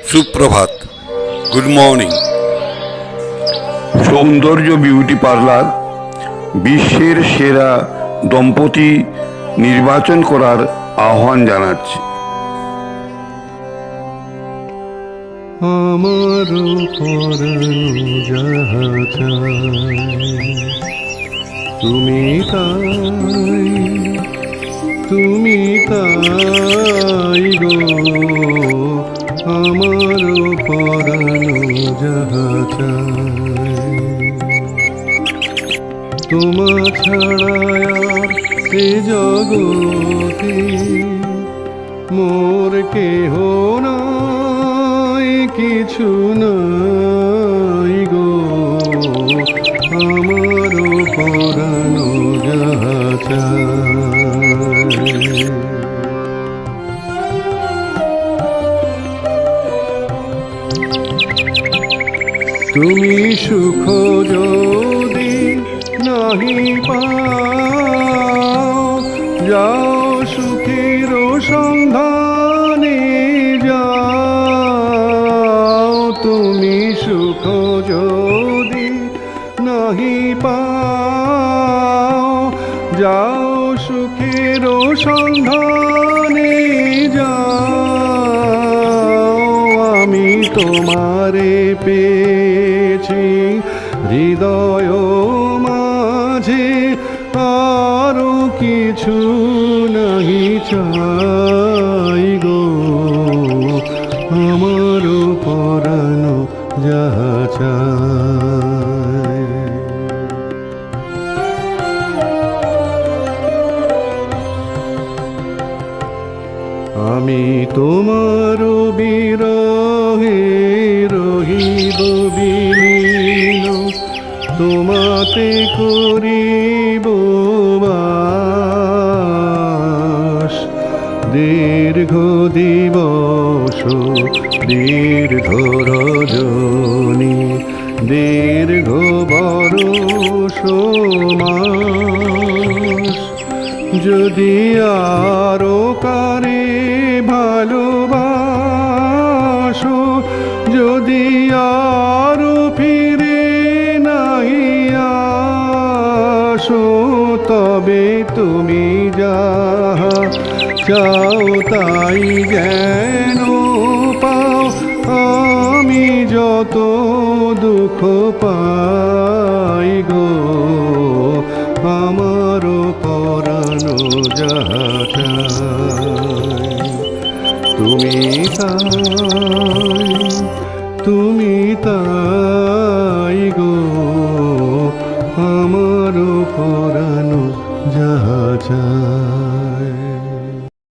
সুপ্রভাত, good morning. সৌন্দর্য beauty parlour বিশ্বের সেরা দম্পতি নির্বাচন করার আহ্বান জানাচ্ছে। আমার পরানো যাহা চায় তুমি তাই গো, আমার পরানো যাহা চায় তোমা ছাড়া আর এ জগতে মোর কেহ নাই, কিছু নাই গো, আমার পরানো যাহা চায়। তুমি সুখ যদি নাহি পাও, যাও সুখের সন্ধানে যাও। তুমি সুখ যদি নাহি পাও, যাও সুখের সন্ধানে যাও। আমি তোমারে পেয়েছি হৃদয় মাঝে, আরো কিছু নাহি চাই গো, আমার পরানো যাহা চায়। আমি তোমার বিরহে রহিব বিলীন, তোমাতে করিব বাস। দীর্ঘ দিবস দীর্ঘ রজনী, দীর্ঘ বরষ মাস। যদি আরো কারে ভালোবাসো, যদি আরো ফিরে নাহি আসো, তবে তুমি যাহা চাও তাই যেন পাও। আমি যত দুঃখ পাই গো, আমার পরানো যাহা চায় তুমি তাই গো।